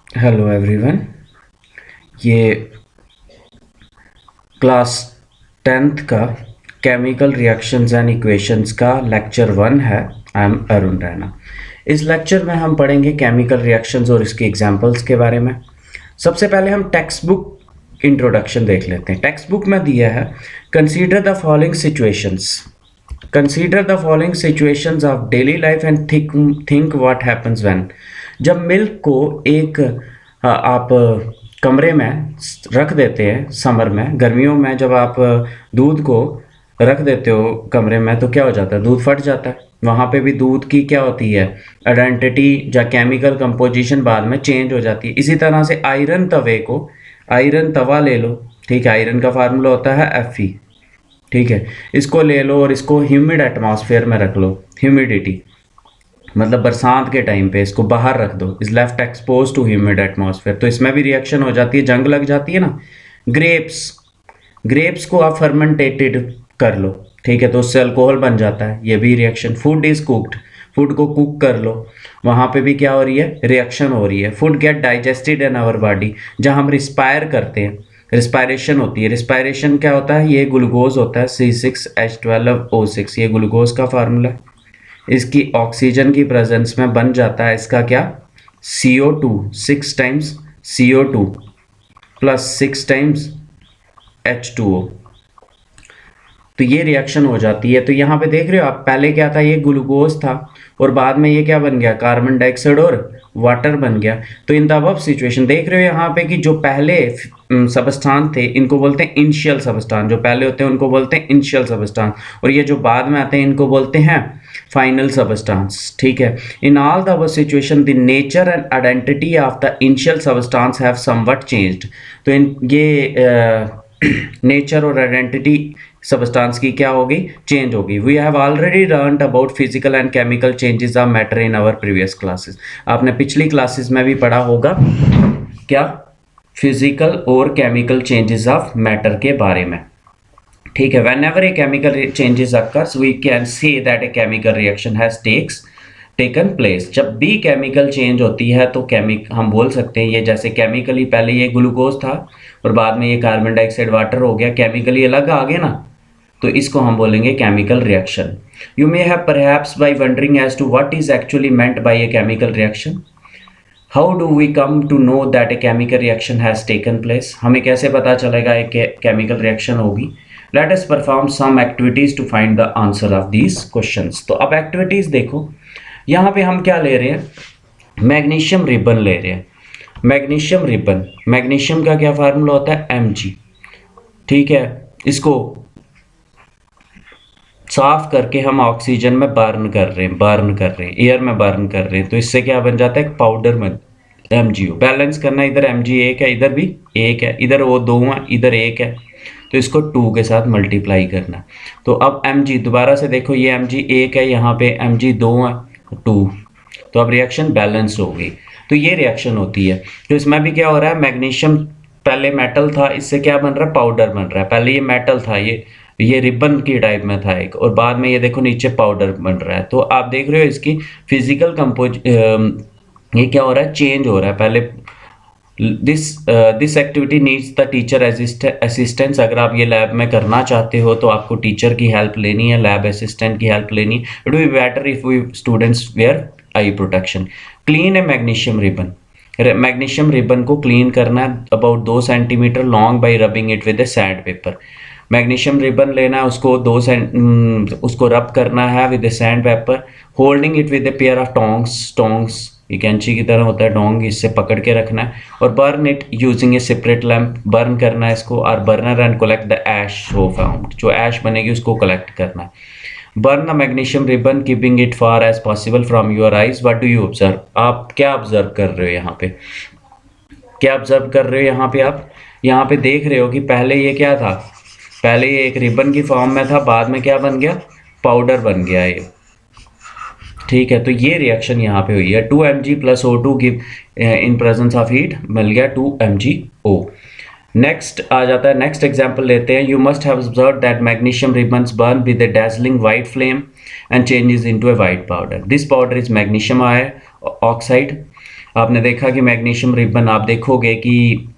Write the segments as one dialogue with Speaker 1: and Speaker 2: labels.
Speaker 1: Hello everyone. ये class 10th का chemical reactions and equations का लेक्चर 1 है। I am Arun Raina. इस लेक्चर में हम पढ़ेंगे केमिकल रिएक्शंस और इसके एग्जांपल्स के बारे में। सबसे पहले हम टेक्स्ट बुक इंट्रोडक्शन देख लेते हैं। टेक्स्ट बुक में दिया है consider the following situations. Consider the following situations of daily life and think what happens when. जब मिल्क को एक आप कमरे में रख देते हैं, समर में, गर्मियों में जब आप दूध को रख देते हो कमरे में तो क्या हो जाता है, दूध फट जाता है। वहाँ पे भी दूध की क्या होती है, आइडेंटिटी या केमिकल कंपोजिशन बाद में चेंज हो जाती है। इसी तरह से आयरन तवे को, आयरन तवा ले लो, ठीक है, आयरन का फार्मूला होता है Fe, ठीक है। इसको ले लो और इसको ह्यूमिड एटमॉस्फेयर में रख लो, ह्यूमिडिटी मतलब बरसात के टाइम पे इसको बाहर रख दो, is left expose to humid atmosphere, तो इसमें भी रिएक्शन हो जाती है, जंग लग जाती है ना। ग्रेप्स, ग्रेप्स को आप फर्मेंटेटेड कर लो, ठीक है, तो उससे अल्कोहल बन जाता है, ये भी reaction. Food is cooked, food को कुक कर लो, वहाँ पे भी क्या हो रही है, रिएक्शन हो रही है। Food get digested in our body, जहाँ हम रिस्पायर करते हैं, रिस्पायरेशन होती है। रिस्पायरेशन क्या होता है, ये ग्लूकोज होता है C6H12O6, ये ग्लूकोज का फार्मूला है। इसकी ऑक्सीजन की प्रेजेंस में बन जाता है इसका क्या, CO2, 6 times CO2 plus 6 times H2O, तो ये रिएक्शन हो जाती है। तो यहाँ पे देख रहे हो आप, पहले क्या था, ये ग्लूकोज था और बाद में ये क्या बन गया, कार्बन डाइऑक्साइड और वाटर बन गया। तो इन द अबव सिचुएशन देख रहे हो यहाँ पे कि जो पहले सबस्टांस थे इनको बोलते हैं इनिशियल सबस्टांस, जो पहले होते हैं उनको बोलते हैं इनिशियल सबस्टांस, और ये जो बाद में आते हैं इनको बोलते हैं फाइनल सबस्टांस, ठीक है। In all the above situation the nature and identity of the initial substance have somewhat changed. तो इन ये नेचर और आइडेंटिटी सबस्टांस की क्या होगी, चेंज होगी। We have already learned about physical and chemical changes of matter in our previous classes. आपने पिछली classes में भी पढ़ा होगा क्या, फिजिकल और केमिकल चेंजेस ऑफ मैटर के बारे में, ठीक है। Whenever a chemical changes occurs we can say that a chemical reaction has taken place. जब भी केमिकल चेंज होती है तो हम बोल सकते हैं, ये जैसे केमिकली पहले ये ग्लूकोज था और बाद में ये कार्बन डाइऑक्साइड वाटर हो गया, केमिकली अलग आ गया ना, तो इसको हम बोलेंगे chemical reaction. You may have perhaps by wondering as to what is actually meant by a chemical reaction. How do we come to know that a chemical reaction has taken place, हमें कैसे पता चलेगा एक chemical reaction होगी। Let us perform some activities to find the answer of these questions. तो अब activities देखो, यहाँ पे हम क्या ले रहे हैं, मैग्नीशियम रिबन ले रहे हैं। मैग्नीशियम रिबन, मैग्नीशियम का क्या फार्मूला होता है, Mg, ठीक है। इसको साफ करके हम ऑक्सीजन में बर्न कर रहे हैं, एयर में बर्न कर रहे हैं, तो इससे क्या बन जाता है, एक पाउडर में MgO। बैलेंस करना, इधर Mg एक है, इधर भी एक है, इधर वो दो है, इधर एक है, तो इसको 2 के साथ मल्टीप्लाई करना। तो अब Mg दोबारा से देखो, ये Mg एक है, यहाँ पे Mg 2 है, 2, तो अब रिएक्शन बैलेंस हो गई। तो ये रिएक्शन होती है। तो इसमें भी क्या हो रहा है, मैग्नीशियम पहले मेटल था, इससे क्या बन रहा है, पाउडर बन रहा है। पहले ये मेटल था, ये रिबन की टाइप में था एक, और बाद में ये देखो नीचे पाउडर बन रहा है। तो आप देख रहे हो इसकी फिजिकल ये क्या हो रहा है, चेंज हो रहा है। पहले this activity needs the teacher assistance. अगर आप ये लैब में करना चाहते हो तो आपको टीचर की हेल्प लेनी है, लैब असिस्टेंट की हेल्प लेनी है। It will be better if we students wear eye protection. Clean a magnesium ribbon, magnesium ribbon को क्लीन करना है about 2 centimetre long by rubbing it with a sand paper. Magnesium ribbon लेना है, उसको उसको रब करना है with a sand paper, holding it with a pair of tongs, ये कैंची की तरह होता है डोंग, इससे पकड़ के रखना है, और burn it using a separate lamp, burn करना है इसको, और burner and collect the ash so found, जो ऐश बनेगी उसको कलेक्ट करना है। Burn the magnesium ribbon keeping it far as possible from your eyes. What do you observe, आप क्या ऑब्जर्व कर रहे हो यहाँ पे, क्या ऑब्जर्व कर रहे हो यहाँ पे, आप यहाँ पे देख रहे हो कि पहले ये क्या था, पहले ये एक रिबन की फॉर्म में था, बाद में क्या बन गया, पाउडर बन गया ये, ठीक है। तो ये रिएक्शन यहाँ पे हुई है। 2 Mg plus O2 give in presence of heat, मिल गया 2 MgO। नेक्स्ट आ जाता है, नेक्स्ट एग्जांपल लेते हैं। You must have observed that magnesium ribbons burn with A dazzling white flame and changes into a white powder. This powder is magnesium oxide आपने देखा कि magnesium ribbon, आप देखोगे कि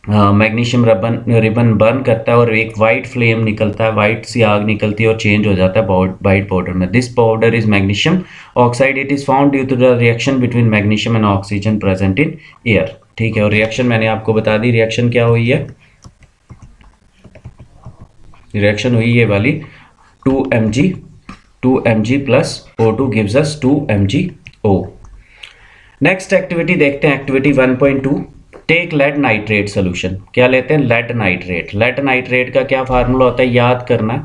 Speaker 1: मैग्नीशियम रिबन बर्न करता है और एक वाइट फ्लेम निकलता है, वाइट सी आग निकलती है और चेंज हो जाता है वाइट पाउडर में। This powder is magnesium oxide. It is found due to the reaction between magnesium and oxygen present in air. ठीक है, और रिएक्शन मैंने आपको बता दी, रिएक्शन क्या हुई है, रिएक्शन हुई ये वाली 2 mg plus O2 gives us 2 MgO। Next activity देखते हैं, activity 1.2। Take lead nitrate solution. क्या लेते हैं, लेड नाइट्रेट। लेड नाइट्रेट का क्या फार्मूला होता है, याद करना है,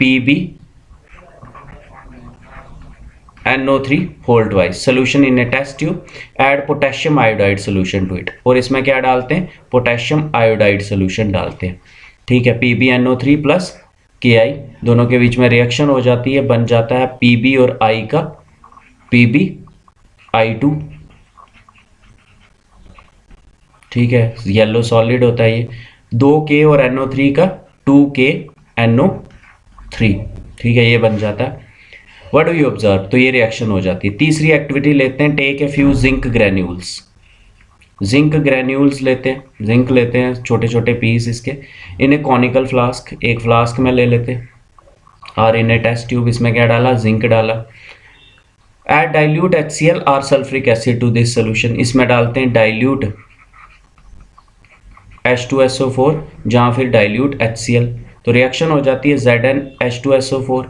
Speaker 1: PbNO3 whole twice solution in a test tube, add potassium iodide solution to it. और इसमें क्या डालते हैं, पोटेशियम आयोडाइड सोल्यूशन डालते हैं। ठीक है, PbNO3 प्लस Ki, दोनों के बीच में रिएक्शन हो जाती है, बन जाता है Pb और I का PbI2। ठीक है, येलो सॉलिड होता है ये, 2K और NO3 का 2KNO3। ठीक है, ये बन जाता है। व्हाट डू यू ऑब्जर्व, तो ये रिएक्शन हो जाती है। तीसरी एक्टिविटी लेते हैं, take a few zinc granules. Zinc granules लेते हैं, जिंक लेते हैं छोटे छोटे पीस इसके, इन ए कॉनिकल फ्लास्क, एक फ्लास्क में ले लेते हैं, और इन ए टेस्ट ट्यूब, इसमें क्या डाला, जिंक डाला। ऐड डाइल्यूट HCl और sulphuric acid to this solution, इसमें डालते हैं डाइल्यूट H2SO4 जहाँ फिर डाइल्यूट HCl, तो रिएक्शन हो जाती है ZnH2SO4,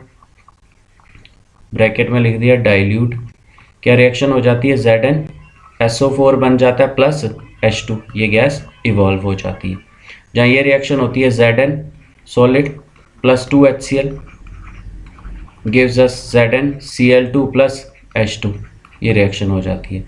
Speaker 1: ब्रैकेट में लिख दिया डाइल्यूट, क्या रिएक्शन हो जाती है, ZnSO4 बन जाता है प्लस H2, ये गैस इवॉल्व हो जाती है। जहाँ ये रिएक्शन होती है Zn solid plus 2HCl gives us ZnCl2 plus H2, ये रिएक्शन हो जाती है।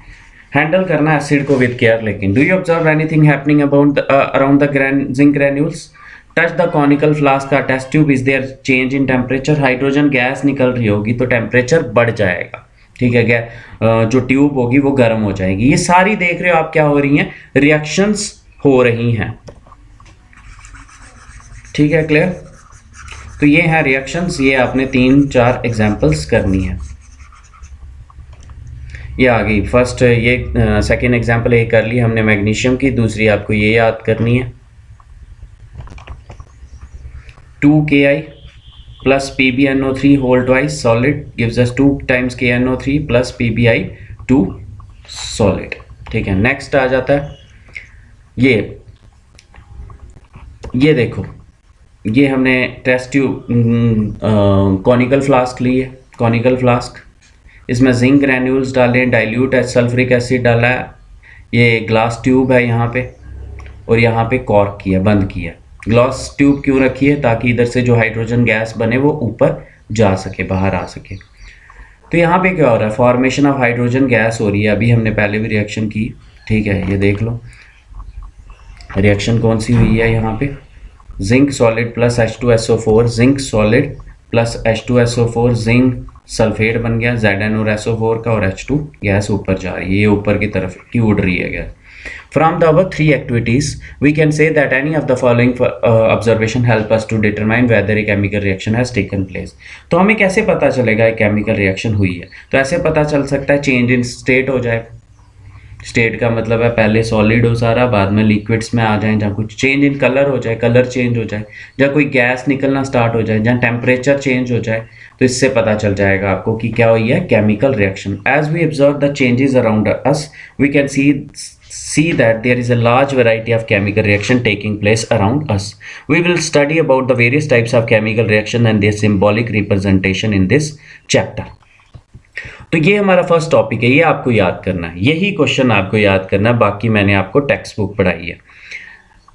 Speaker 1: हैंडल करना एसिड को विद केयर लेकिन। Do you observe anything happening around the zinc granules, touch the conical flask का test tube, is there change in temperature, hydrogen gas निकल रही होगी तो टेम्परेचर बढ़ जाएगा। ठीक है, क्या जो ट्यूब होगी वो गर्म हो जाएगी। ये सारी देख रहे हो आप क्या हो रही हैं, रिएक्शंस हो रही हैं। ठीक है, क्लियर। तो ये है रिएक्शंस, ये आपने 3-4 एग्जांपल्स करनी है। ये आ गई फर्स्ट, ये सेकेंड एग्जांपल ये कर ली हमने मैग्नीशियम की। दूसरी आपको ये याद करनी है, 2Ki plus PbNO3 whole twice solid gives us 2 times KNO3 plus PbI2 solid. ठीक है, नेक्स्ट आ जाता है ये देखो, ये हमने टेस्ट ट्यूब कॉनिकल फ्लास्क ली है, कॉनिकल फ्लास्क, इसमें जिंक ग्रैन्यूल्स डाले, डाइल्यूट सल्फ्रिक एसिड डाला है, ये ग्लास ट्यूब है यहाँ पे, और यहाँ पे कॉर्क किया, बंद किया। ग्लास ट्यूब क्यों रखी है, ताकि इधर से जो हाइड्रोजन गैस बने वो ऊपर जा सके, बाहर आ सके। तो यहाँ पे क्या हो रहा है, फॉर्मेशन ऑफ हाइड्रोजन गैस हो रही है। अभी हमने पहले भी रिएक्शन की, ठीक है, ये देख लो रिएक्शन कौन सी हुई है यहाँ पे, zinc solid plus H2SO4, zinc solid plus H2SO4, zinc sulphate बन गया Zn और SO4 का, और H2 गैस ऊपर जा रही है, ये ऊपर की तरफ की उड़ रही है gas. From the above 3 activities, we can say that any of the following observation help us to determine whether a chemical reaction has taken place. तो हमें कैसे पता चलेगा एक केमिकल रिएक्शन हुई है, तो ऐसे पता चल सकता है, चेंज इन स्टेट हो जाए। स्टेट का मतलब है पहले सॉलिड हो सारा, बाद में लिक्विड्स में आ जाए, जहाँ कुछ चेंज इन कलर हो जाए, कलर चेंज हो जाए, जहाँ कोई गैस निकलना स्टार्ट हो जाए, जहाँ टेम्परेचर चेंज हो जाए, तो इससे पता चल जाएगा आपको कि क्या हुई है, chemical reaction. As we observe the changes around us, we can see that there is a large variety of chemical reaction taking place around us. We will study about the various types of chemical reaction and their symbolic representation in this chapter. तो ये हमारा first topic है, ये आपको याद करना है, यही क्वेश्चन आपको याद करना है, बाकी मैंने आपको टेक्स्ट बुक पढ़ाई है।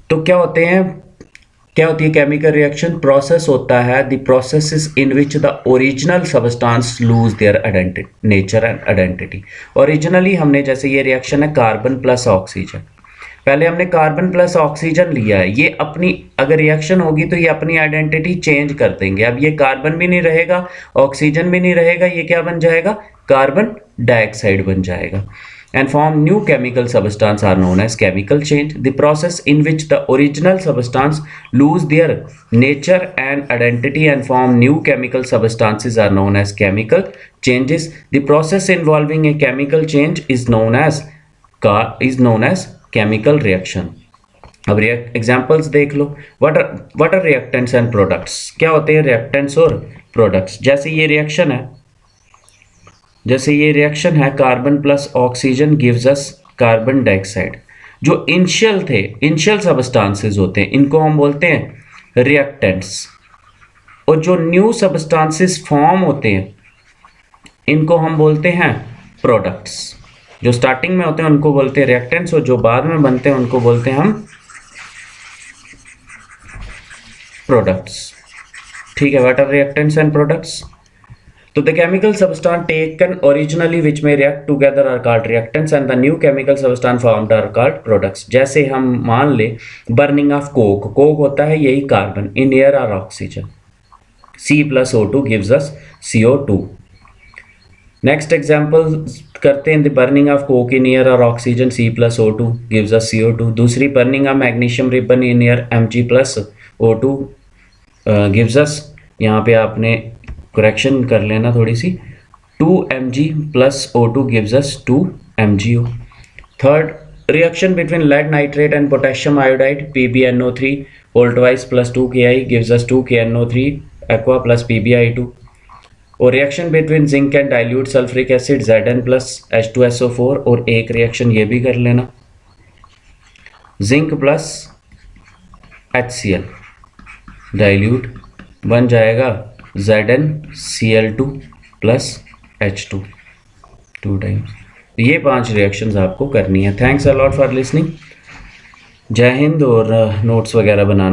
Speaker 1: तो क्या होती है केमिकल रिएक्शन, प्रोसेस होता है, the processes in which the original substance lose their nature and identity. Originally हमने, जैसे ये रिएक्शन है कार्बन प्लस ऑक्सीजन, पहले हमने कार्बन प्लस ऑक्सीजन लिया है, ये अपनी अगर रिएक्शन होगी तो ये अपनी आइडेंटिटी चेंज कर देंगे। अब ये कार्बन भी नहीं रहेगा, ऑक्सीजन भी नहीं रहेगा, ये क्या बन जाएगा, कार्बन डाइऑक्साइड बन जाएगा, and form new chemical substance are known as chemical change. The process in which the original substance lose their nature and identity and form new chemical substances are known as chemical changes. The process involving a chemical change is known as का is known as chemical reaction. अब examples देख लो। What are reactants and products, क्या होते हैं reactants और products. जैसे ये रिएक्शन है carbon plus oxygen gives us carbon dioxide. जो इनिशियल सबस्टांसेस होते हैं इनको हम बोलते हैं रिएक्टेंट्स, और जो न्यू सबस्टांसेस फॉर्म होते हैं इनको हम बोलते हैं प्रोडक्ट्स। जो स्टार्टिंग में होते हैं उनको बोलते हैं रिएक्टेंट्स, और जो बाद में बनते हैं उनको बोलते हैं हम प्रोडक्ट्स। ठीक है, what are reactants and products. तो the chemical substance taken originally which में react together are called reactants and the new chemical substance formed are called products. जैसे हम मान ले बर्निंग ऑफ कोक होता है यही carbon, in air or oxygen, C+O2 gives us CO2। Next example करते हैं, the burning of coke in air और oxygen C+O2 gives us CO2। दूसरी burning of magnesium ribbon in air Mg+O2 gives us, यहाँ पे आपने correction कर लेना थोड़ी सी, 2Mg+O2 gives us 2MgO। Third reaction between lead nitrate and potassium iodide PbNO3 voltwise plus 2Ki gives us 2KNO3 aqua plus PbI2। और reaction between zinc and dilute sulphuric acid Zn plus H2SO4, और एक reaction ये भी कर लेना, zinc plus HCl dilute बन जाएगा ZnCl2 plus H2 2 times. ये 5 रिएक्शंस आपको करनी है। Thanks a lot for listening. जय हिंद। और नोट्स वगैरह बनाना।